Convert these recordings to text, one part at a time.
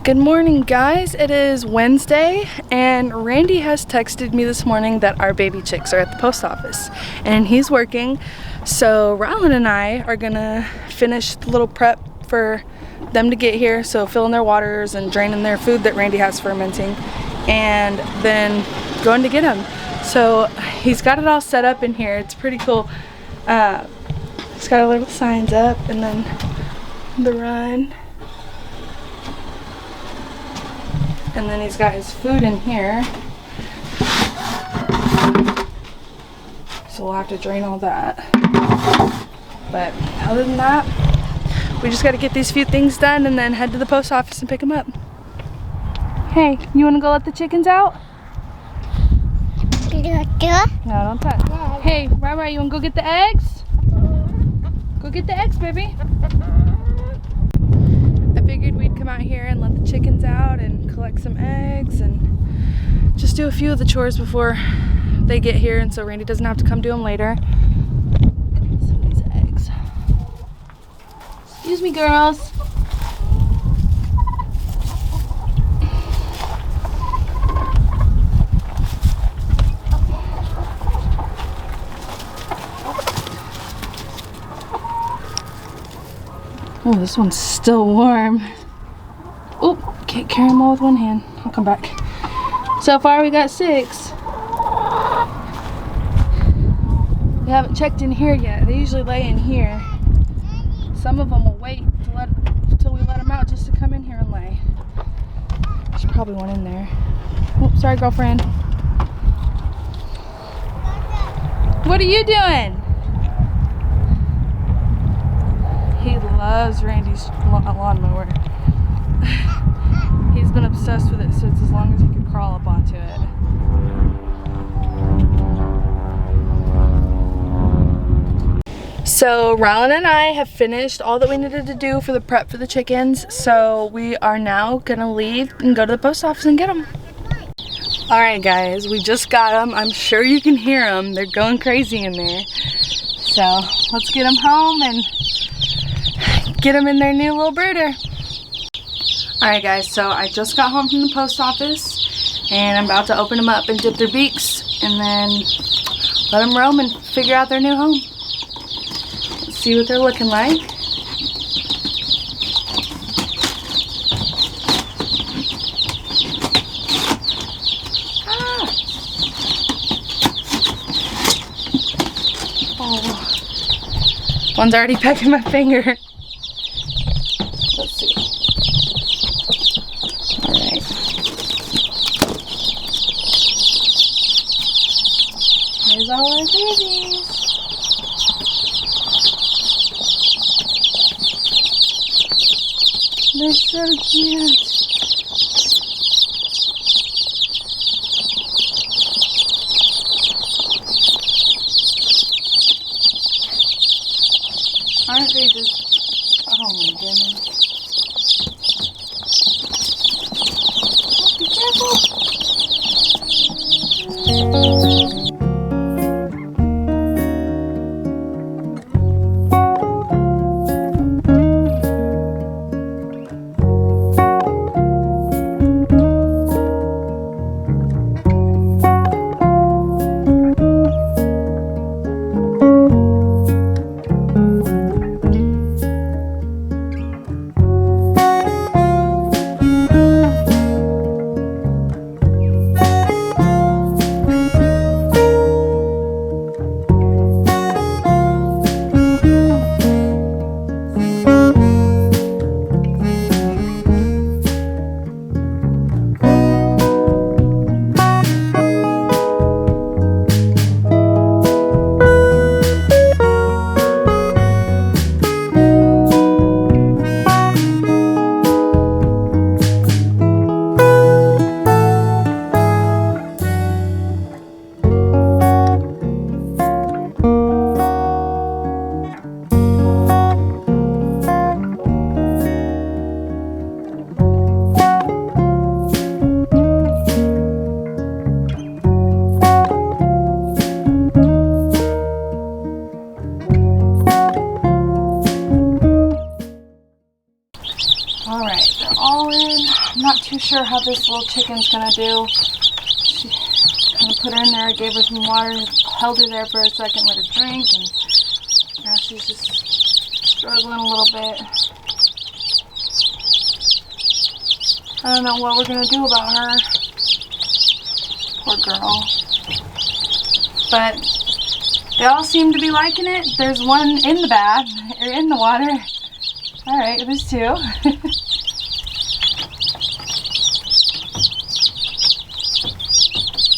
Good morning, guys. It is Wednesday and Randy has texted me this morning that our baby chicks are at the post office and he's working, so Rylen and I are gonna finish the little prep for them to get here, so filling their waters and draining their food that Randy has fermenting, and then going to get them. So he's got it all set up in here. It's pretty cool. He's got our little signs up and then the run. And then he's got his food in here. So we'll have to drain all that. But other than that, we just got to get these few things done and then head to the post office and pick them up. Hey, you want to go let the chickens out? No, don't touch. Hey, Rai, you want to go get the eggs? Go get the eggs, baby. I figured we'd come out here and let the chickens out and collect some eggs and just do a few of the chores before they get here, and so Randy doesn't have to come do them later. Some of these eggs. Excuse me, girls. Oh, this one's still warm. Oh, can't carry them all with one hand. I'll come back. So far we got 6. We haven't checked in here yet. They usually lay in here. Some of them will wait until we let them out just to come in here and lay. There's probably one in there. Oh, sorry, girlfriend. What are you doing? He loves Randy's lawnmower. He's been obsessed with it since as long as he could crawl up onto it. So Rylen and I have finished all that we needed to do for the prep for the chickens, so we are now gonna leave and go to the post office and get them. Alright guys, we just got them. I'm sure you can hear them. They're going crazy in there. So let's get them home and get them in their new little brooder. Alright guys, so I just got home from the post office and I'm about to open them up and dip their beaks and then let them roam and figure out their new home. Let's see what they're looking like. Oh. One's already pecking my finger. Let's see. Alright. Here's all our babies. They're so cute. Aren't they just... Oh my goodness. Be careful. chilling. I'm not too sure how this little chicken's gonna do. She kind of put her in there, gave her some water, held her there for a second, let her drink, and now she's just struggling a little bit. I don't know what we're gonna do about her. Poor girl. But they all seem to be liking it. There's one in the bath, or in the water. Alright, there's two.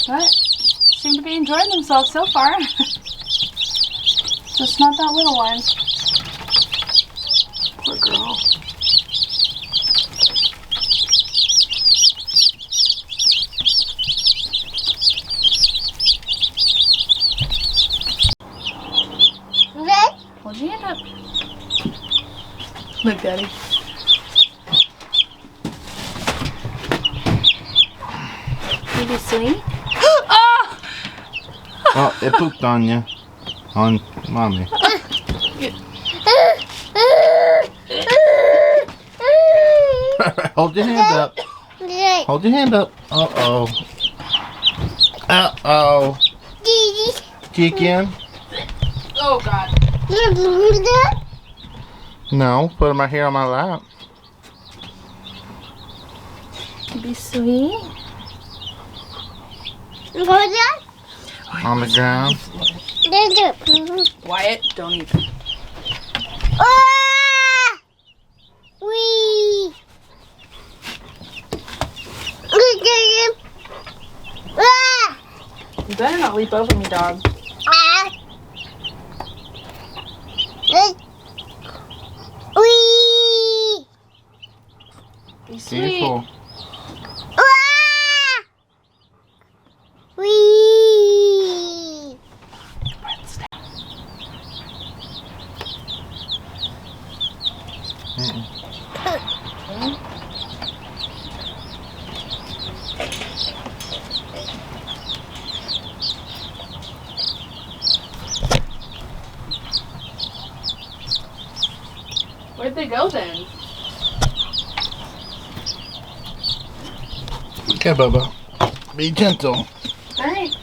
But seem to be enjoying themselves so far. Just not that little one. Poor girl. Hold your hand up. Look, Daddy. Maybe sweet? Oh! Oh, it pooped on you. On Mommy. Hold your hand up. Hold your hand up. Uh-oh. Uh-oh. Chicken? Oh, God. No, put him right here on my lap. Be sweet. On the ground. Wyatt, don't even. You better not leap over me, dog. Be sweet. Beautiful. Where'd they go then? Okay, Bubba. Be gentle. Alright.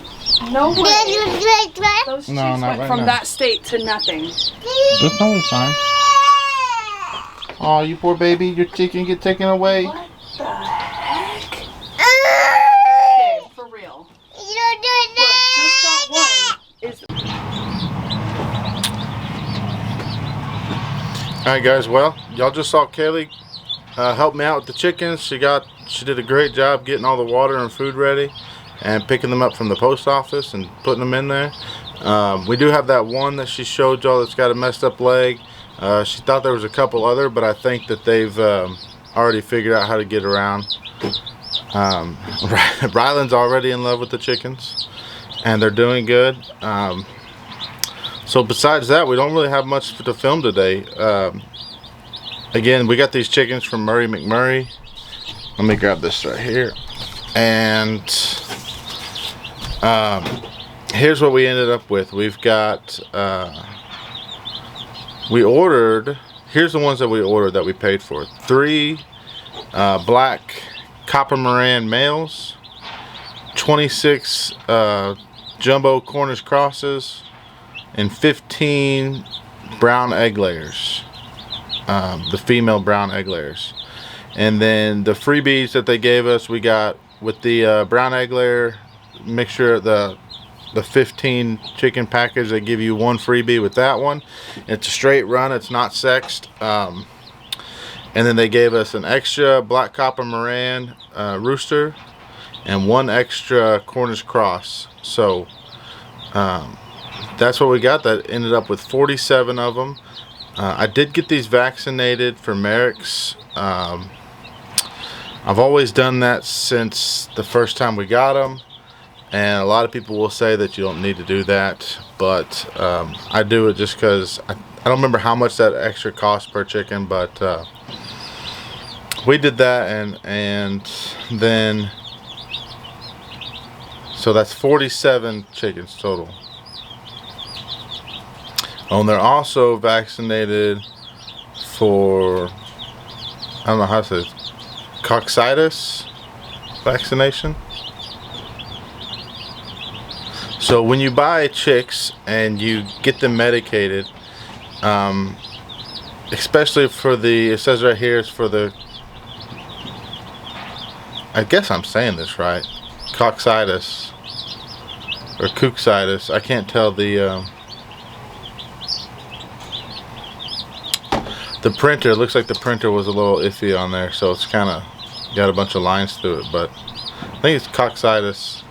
No way. Those cheeks No, not went right from now. that state to nothing. That's probably fine. Oh, you poor baby. Your chicken get taken away. What the heck? Okay, for real. Look, just that one is... Alright guys, well, y'all just saw Kayli help me out with the chickens. She did a great job getting all the water and food ready and picking them up from the post office and putting them in there. We do have that one that she showed y'all that's got a messed up leg. She thought there was a couple other, but I think that they've already figured out how to get around. Rylan's already in love with the chickens and they're doing good. So besides that, we don't really have much to film today. Again, we got these chickens from Murray McMurray. Let me grab this right here. And here's what we ended up with. We've got, here's the ones that we ordered that we paid for. 3 black copper Moran males, 26 jumbo Cornish crosses, and 15 brown egg layers, the female brown egg layers. And then the freebies that they gave us, we got with the brown egg layer mixture, the 15 chicken package. They give you one freebie with that one. It's a straight run, it's not sexed. And then they gave us an extra black copper Moran rooster and 1 extra Cornish cross. So that's what we got. That ended up with 47 of them. I did get these vaccinated for Merrick's. I've always done that since the first time we got them, and a lot of people will say that you don't need to do that, but I do it just because I don't remember how much that extra cost per chicken, but we did that, and then so that's 47 chickens total. Oh, and they're also vaccinated for, I don't know how to say it, coccitis vaccination. So when you buy chicks and you get them medicated, especially for the, it says right here, it's for the, I guess I'm saying this right, coccitis or coccitis. I can't tell the printer. It looks like the printer was a little iffy on there, so it's kind of got a bunch of lines through it, but I think it's coccitis.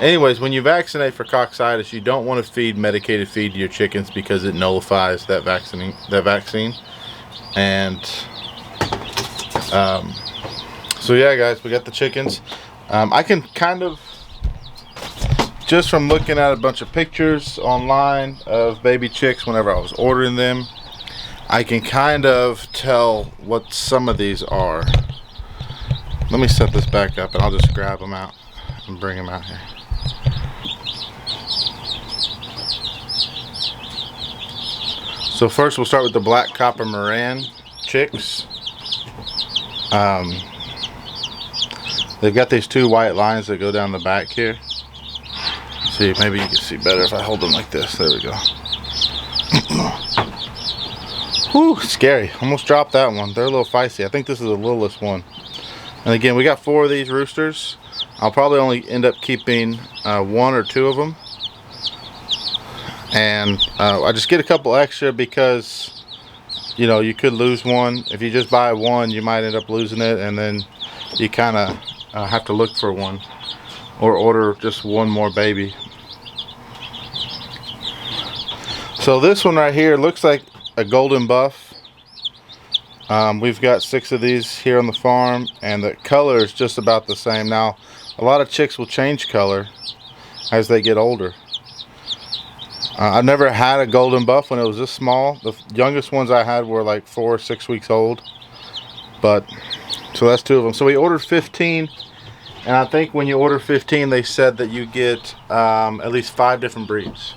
Anyways, when you vaccinate for coccitis, you don't want to feed medicated feed to your chickens because it nullifies that vaccine. And so yeah, guys, we got the chickens. I can kind of, just from looking at a bunch of pictures online of baby chicks whenever I was ordering them, I can kind of tell what some of these are. Let me set this back up and I'll just grab them out and bring them out here. So first we'll start with the black copper Moran chicks. They've got these two white lines that go down the back here. See, maybe you can see better if I hold them like this. There we go. Whew, scary. Almost dropped that one. They're a little feisty. I think this is the littlest one. And again, we got 4 of these roosters. I'll probably only end up keeping 1 or 2 of them. And I just get a couple extra because, you know, you could lose one. If you just buy one, you might end up losing it, and then you kind of have to look for one or order just one more baby. So this one right here looks like a golden buff. We've got 6 of these here on the farm, and the color is just about the same. Now, a lot of chicks will change color as they get older. I've never had a golden buff when it was this small. The youngest ones I had were like 4 or 6 weeks old. But, so that's 2 of them. So we ordered 15, and I think when you order 15, they said that you get at least 5 different breeds.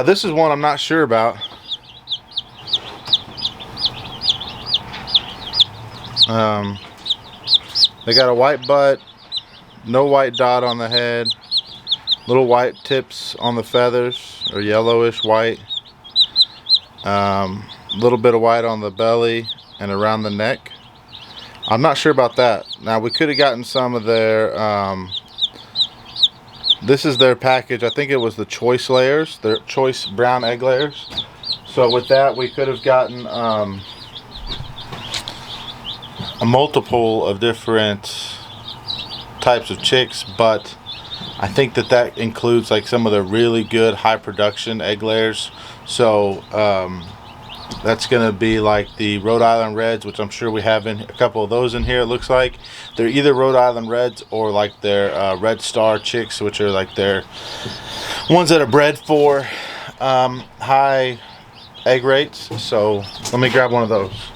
This is one I'm not sure about. They got a white butt, no white dot on the head, little white tips on the feathers, or yellowish white, little bit of white on the belly and around the neck. I'm not sure about that. Now, we could have gotten some of their, this is their package. I think it was the choice layers, their choice brown egg layers. So with that, we could have gotten a multiple of different types of chicks, but I think that includes like some of the really good high production egg layers. So that's gonna be like the Rhode Island Reds, which I'm sure we have in a couple of those in here. It looks like they're either Rhode Island Reds or like their Red Star chicks, which are like their ones that are bred for high egg rates. So let me grab one of those.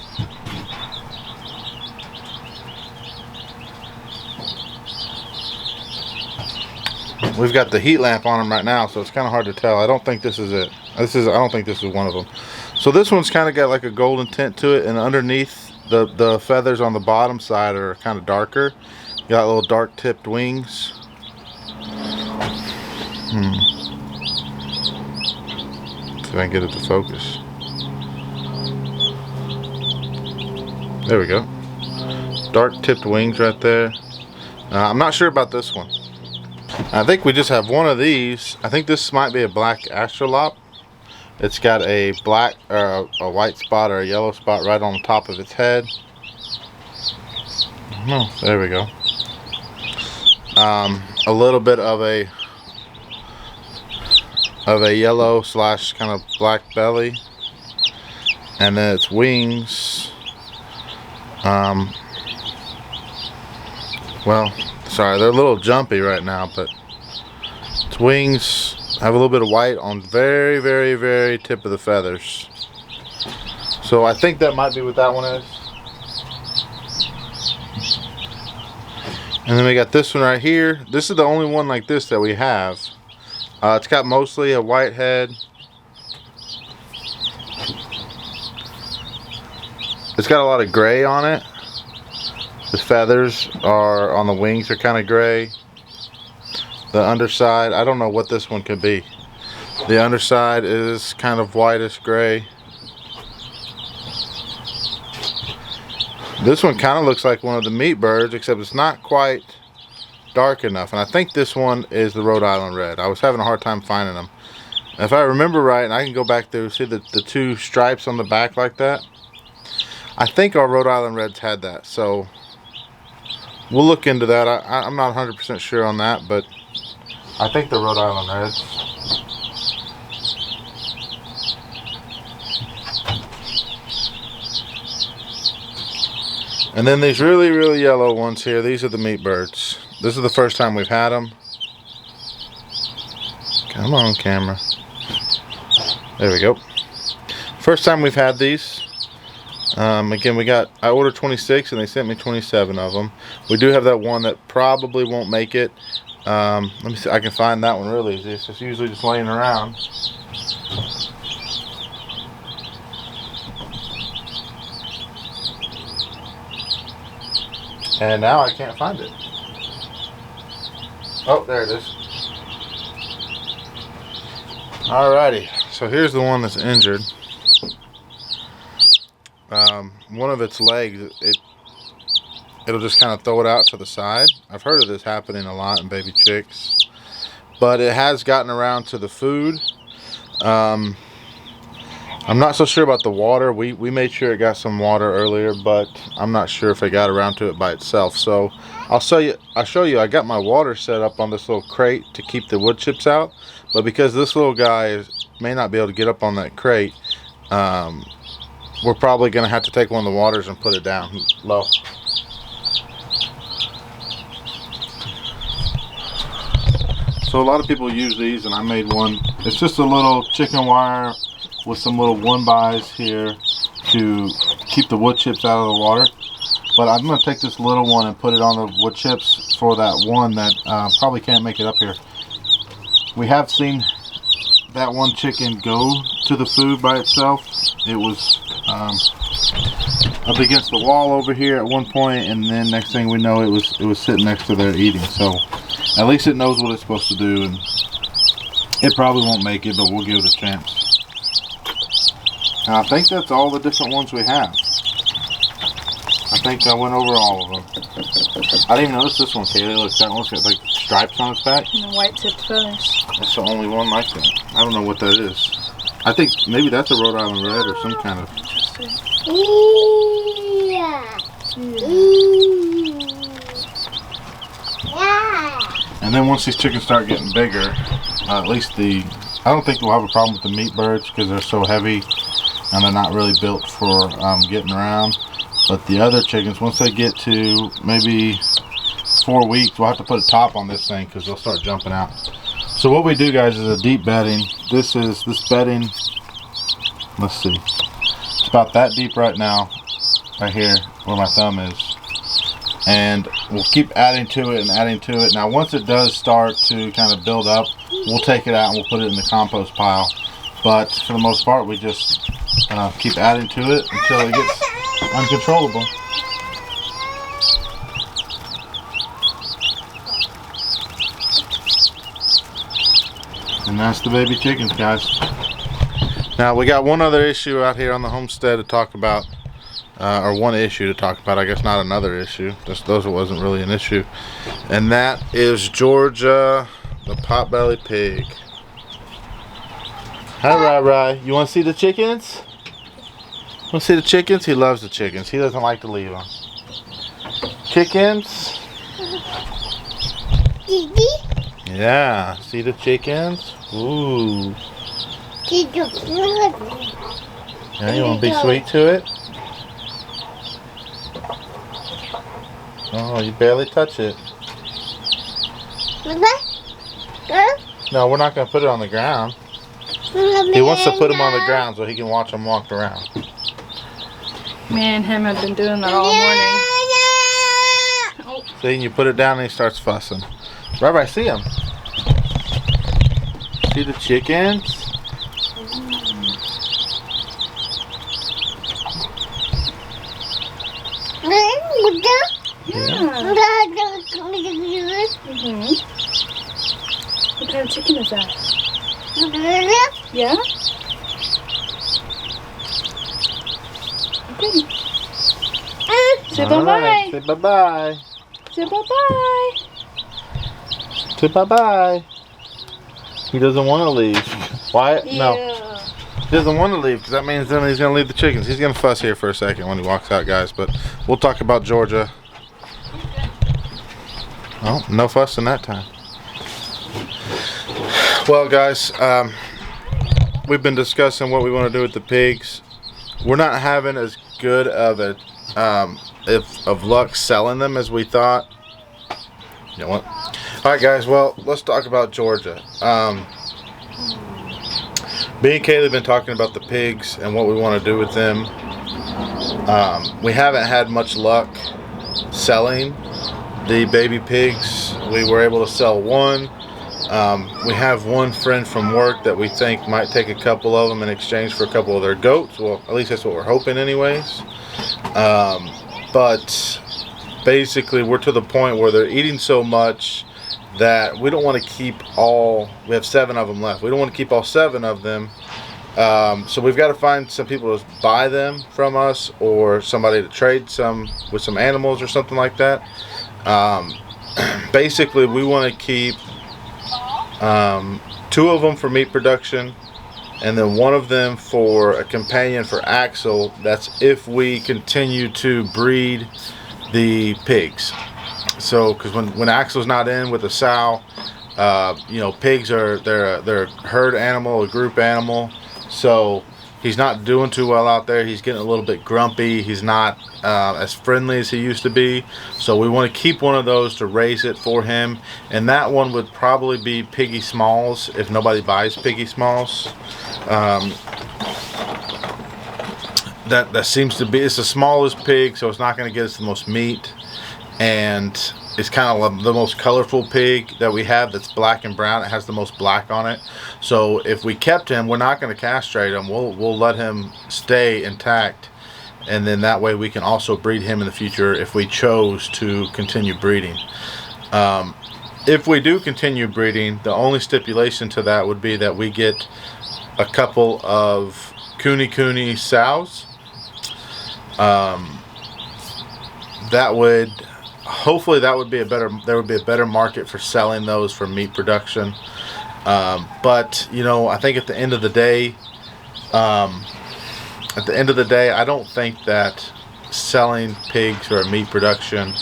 We've got the heat lamp on them right now, so it's kind of hard to tell. I don't think this is it. I don't think this is one of them. So this one's kind of got like a golden tint to it, and underneath the feathers on the bottom side are kind of darker. Got little dark tipped wings. See if I can get it to focus. There we go. Dark tipped wings right there. I'm not sure about this one. I think we just have one of these. I think this might be a black astrolop. It's got a black or a white spot or a yellow spot right on the top of its head. Oh, there we go. A little bit of a yellow slash kind of black belly, and then its wings. Well, sorry, they're a little jumpy right now, but its wings have a little bit of white on very, very, very tip of the feathers. So I think that might be what that one is. And then we got this one right here. This is the only one like this that we have. It's got mostly a white head, It's got a lot of gray on it. The feathers are on the wings are kind of gray. The underside, I don't know what this one could be. The underside is kind of whitish gray. This one kind of looks like one of the meat birds, except it's not quite dark enough. And I think this one is the Rhode Island Red. I was having a hard time finding them. If I remember right, and I can go back there, see the two stripes on the back like that? I think our Rhode Island Reds had that, so we'll look into that. I'm not 100% sure on that, but I think the Rhode Island Reds. And then these really, really yellow ones here, these are the meat birds. This is the first time we've had them. Come on, camera. There we go. First time we've had these. Again, I ordered 26 and they sent me 27 of them. We do have that one that probably won't make it. Let me see, I can find that one really easy. It's just usually just laying around. And now I can't find it. Oh, there it is. Alrighty, so here's the one that's injured. One of its legs, it'll just kind of throw it out to the side. I've heard of this happening a lot in baby chicks, but it has gotten around to the food. I'm not so sure about the water. We made sure it got some water earlier, but I'm not sure if it got around to it by itself. So I'll show you. I got my water set up on this little crate to keep the wood chips out, but because this little guy may not be able to get up on that crate, we're probably going to have to take one of the waters and put it down low. So a lot of people use these, and I made one. It's just a little chicken wire with some little 1-bys here to keep the wood chips out of the water. But I'm going to take this little one and put it on the wood chips for that one that probably can't make it up here. We have seen that one chicken go to the food by itself. It was up against the wall over here at one point, and then next thing we know, it was sitting next to there eating. So at least it knows what it's supposed to do, and it probably won't make it, but we'll give it a chance. And I think that's all the different ones we have. I think I went over all of them. I didn't even notice this one, Kaylee. Look, that one's got like stripes on its back. And the white tipped feathers. That's the only one like that. I don't know what that is. I think maybe that's a Rhode Island Red or some kind of. And then once these chickens start getting bigger, at least I don't think we'll have a problem with the meat birds because they're so heavy and they're not really built for getting around. But the other chickens, once they get to maybe 4 weeks, we'll have to put a top on this thing because they'll start jumping out. So what we do, guys, is a deep bedding. This bedding, let's see, it's about that deep right now, right here where my thumb is. And we'll keep adding to it and adding to it. Now once it does start to kind of build up, we'll take it out and we'll put it in the compost pile. But for the most part, we just keep adding to it until it gets uncontrollable. And that's the baby chickens, guys. Now we got one other issue out here on the homestead to talk about, or one issue to talk about, I guess not another issue. Those wasn't really an issue. And that is Georgia, the potbelly pig. Hi, Rai. You want to see the chickens? Want to see the chickens? He loves the chickens. He doesn't like to leave them. Chickens? Yeah. See the chickens? Ooh. Yeah, you want to be sweet to it? Oh, you barely touch it. No, we're not going to put it on the ground. He wants to put him on the ground so he can watch them walk around. Me and him have been doing that all morning. Oh. See, you put it down and he starts fussing. Rabbi, see him. See the chickens? Yeah? Okay. Say bye-bye. Right, say bye-bye. Say bye-bye. Say bye-bye. He doesn't want to leave. Wyatt? No. He doesn't want to leave because that means then he's going to leave the chickens. He's going to fuss here for a second when he walks out, guys. But we'll talk about Georgia. Oh, no fussing that time. Well, guys, we've been discussing what we want to do with the pigs. We're not having as good of a of luck selling them as we thought. You know what? All right, guys. Well, let's talk about Georgia. Me and Kayli have been talking about the pigs and what we want to do with them. We haven't had much luck selling the baby pigs. We were able to sell one. We have one friend from work that we think might take a couple of them in exchange for a couple of their goats. Well, at least that's what we're hoping anyways. But basically we're to the point where they're eating so much that we don't want to keep all, we have 7 of them left. We don't want to keep all 7 of them. So we've got to find some people to buy them from us or somebody to trade some with some animals or something like that. Basically we want to keep 2 of them for meat production and then 1 of them for a companion for Axel. That's if we continue to breed the pigs. So because when Axel's not in with a sow, you know, pigs are they're a herd animal, a group animal. So he's not doing too well out there. He's getting a little bit grumpy. He's not as friendly as he used to be. So we want to keep one of those to raise it for him. And that one would probably be Piggy Smalls if nobody buys Piggy Smalls. That seems to be, it's the smallest pig, so it's not going to get us the most meat. And it's kind of the most colorful pig that we have that's black and brown. It has the most black on it. So if we kept him, we're not going to castrate him. We'll let him stay intact. And then that way we can also breed him in the future if we chose to continue breeding. If we do continue breeding, the only stipulation to that would be that we get a couple of Kuni sows. That would... Hopefully that would be there would be a better market for selling those for meat production. But you know, I think at the end of the day, I don't think that selling pigs for meat production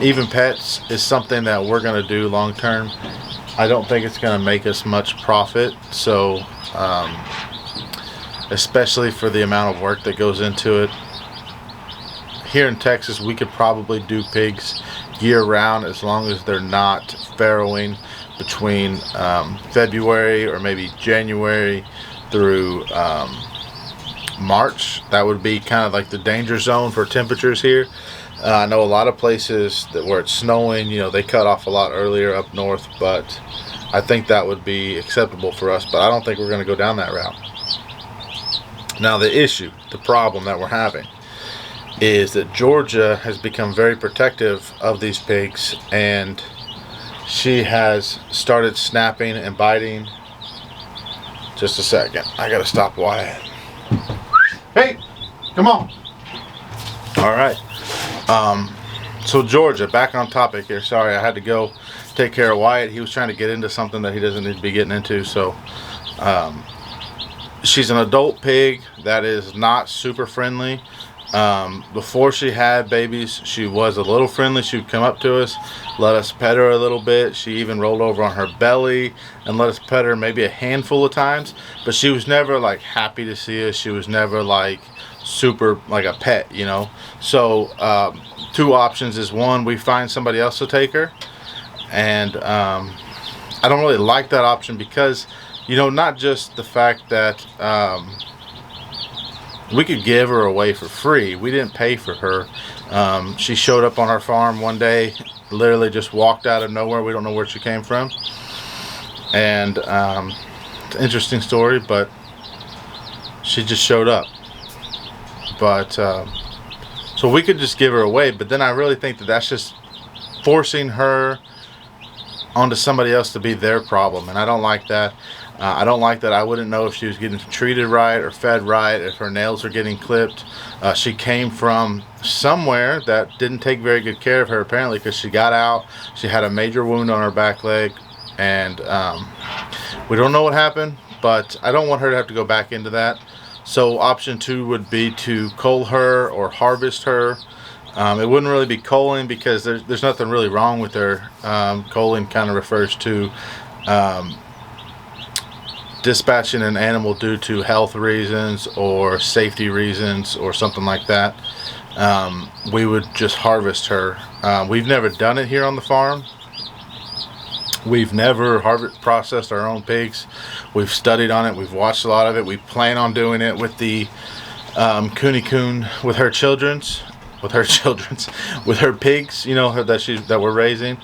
even pets is something that we're going to do long term. I don't think it's going to make us much profit. So especially for the amount of work that goes into it. Here in Texas, we could probably do pigs year-round as long as they're not farrowing between February or maybe January through March. That would be kind of like the danger zone for temperatures here. I know a lot of places where it's snowing, you know, they cut off a lot earlier up north, but I think that would be acceptable for us, but I don't think we're going to go down that route. Now the problem that we're having is that Georgia has become very protective of these pigs, and she has started snapping and biting. Just a second, I gotta stop Wyatt. Hey, come on. All right. So Georgia, back on topic here. Sorry, I had to go take care of Wyatt. He was trying to get into something that he doesn't need to be getting into. So she's an adult pig that is not super friendly. Before she had babies, she was a little friendly. She would come up to us, let us pet her a little bit. She even rolled over on her belly and let us pet her maybe a handful of times, but she was never like happy to see us. She was never like super like a pet, you know. So 2 options is, one, we find somebody else to take her, and I don't really like that option because, you know, not just the fact that we could give her away for free. We didn't pay for her. She showed up on our farm one day, literally just walked out of nowhere. We don't know where she came from. And it's an interesting story, but she just showed up. But so we could just give her away, but then I really think that that's just forcing her onto somebody else to be their problem, and I don't like that. I don't like that. I wouldn't know if she was getting treated right or fed right, if her nails are getting clipped. She came from somewhere that didn't take very good care of her, apparently, because she got out. She had a major wound on her back leg, and we don't know what happened, but I don't want her to have to go back into that. So option 2 would be to cull her or harvest her. It wouldn't really be culling because there's nothing really wrong with her. Culling kind of refers to dispatching an animal due to health reasons or safety reasons or something like that. We would just harvest her. We've never done it here on the farm. We've never processed our own pigs. We've studied on it. We've watched a lot of it. We plan on doing it with the Coon with her children's. With her pigs, you know, that we're raising.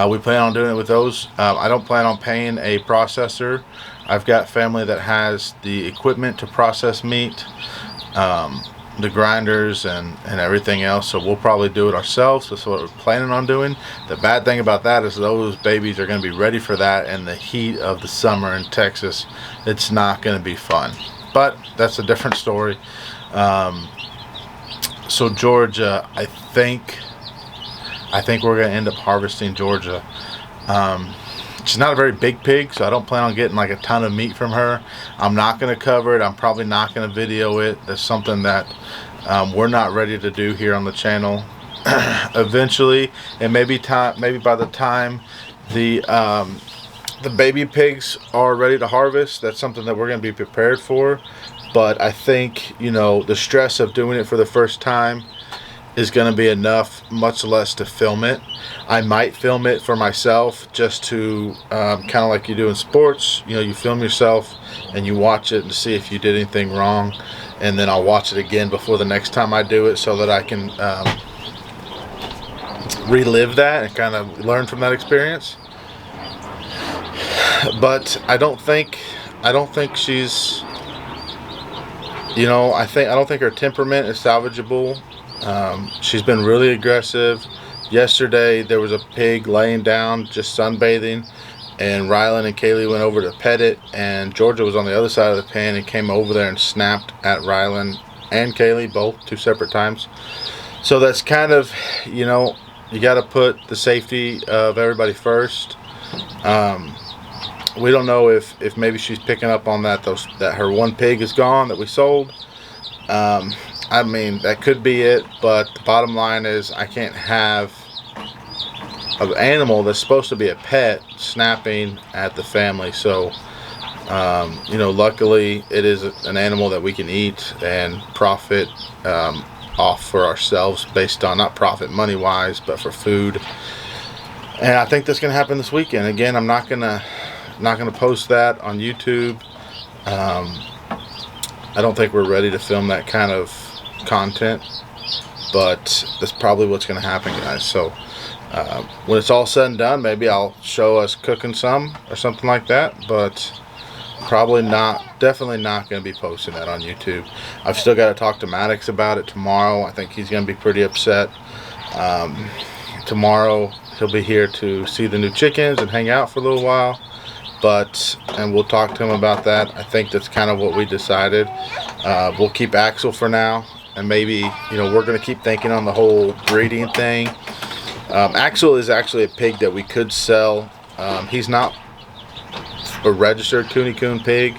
We plan on doing it with those. I don't plan on paying a processor. I've got family that has the equipment to process meat, the grinders and everything else, so we'll probably do it ourselves. That's what we're planning on doing. The bad thing about that is those babies are going to be ready for that in the heat of the summer in Texas. It's not going to be fun, but that's a different story. So Georgia, I think we're going to end up harvesting Georgia. She's not a very big pig, so I don't plan on getting like a ton of meat from her. I'm not going to cover it. I'm probably not going to video it. That's something that we're not ready to do here on the channel. Eventually, and maybe by the time the baby pigs are ready to harvest, that's something that we're going to be prepared for. But I think, you know, the stress of doing it for the first time is going to be enough, much less to film it. I might film it for myself just to kind of like you do in sports. You know, you film yourself and you watch it to see if you did anything wrong, and then I'll watch it again before the next time I do it so that I can relive that and kind of learn from that experience. But I don't think she's, you know, I don't think her temperament is salvageable. She's been really aggressive. Yesterday there was a pig laying down just sunbathing, and Rylen and Kayli went over to pet it, and Georgia was on the other side of the pen and came over there and snapped at Rylen and Kayli, both 2 separate times. So that's kind of, you know, you got to put the safety of everybody first. We don't know if maybe she's picking up on that her one pig is gone that we sold. I mean, that could be it, but the bottom line is I can't have an animal that's supposed to be a pet snapping at the family. So you know, luckily it is an animal that we can eat and profit off for ourselves, based on, not profit money wise, but for food. And I think that's gonna happen this weekend. Again, I'm not gonna post that on YouTube. I don't think we're ready to film that kind of content, but that's probably what's going to happen, guys. So when it's all said and done, maybe I'll show us cooking some or something like that, but definitely not going to be posting that on YouTube. I've still got to talk to Maddox about it tomorrow. I think he's going to be pretty upset. Tomorrow he'll be here to see the new chickens and hang out for a little while. And we'll talk to him about that. I think that's kind of what we decided. We'll keep Axel for now, and maybe, you know, we're going to keep thinking on the whole breeding thing. Axel is actually a pig that we could sell. He's not a registered coon pig,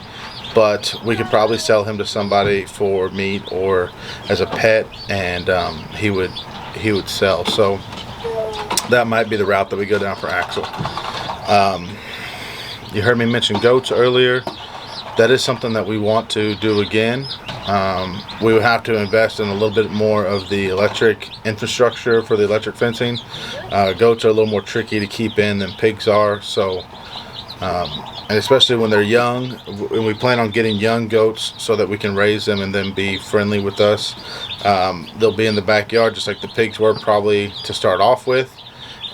but we could probably sell him to somebody for meat or as a pet, and he would sell. So that might be the route that we go down for Axel. You heard me mention goats earlier. That is something that we want to do again. We would have to invest in a little bit more of the electric infrastructure for the electric fencing. Goats are a little more tricky to keep in than pigs are. So, and especially when they're young, and we plan on getting young goats so that we can raise them and then be friendly with us. They'll be in the backyard just like the pigs were, probably to start off with.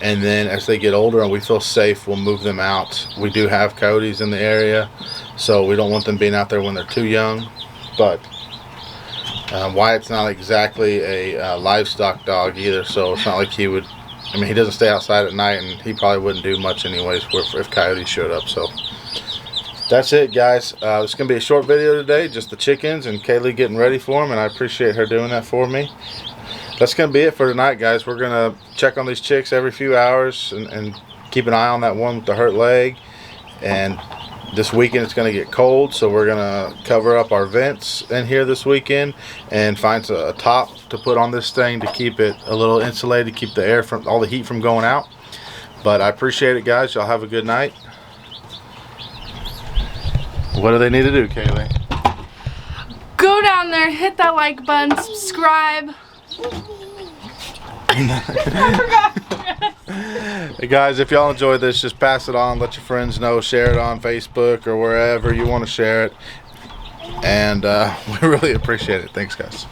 And then as they get older and we feel safe, we'll move them out. We do have coyotes in the area, so we don't want them being out there when they're too young. But Wyatt's not exactly a livestock dog either, so it's not like he would I mean, he doesn't stay outside at night, and he probably wouldn't do much anyways if coyotes showed up. So that's it, guys. It's gonna be a short video today, just the chickens and Kayli getting ready for them, and I appreciate her doing that for me. That's gonna be it for tonight, guys. We're gonna check on these chicks every few hours and keep an eye on that one with the hurt leg. And this weekend it's going to get cold, so we're going to cover up our vents in here this weekend and find a top to put on this thing to keep it a little insulated, keep the air from all the heat from going out. But I appreciate it, guys. Y'all have a good night. What do they need to do, Kayli? Go down there, hit that like button, subscribe. Hey guys, if y'all enjoyed this, just pass it on, let your friends know, share it on Facebook or wherever you want to share it, and we really appreciate it. Thanks, guys.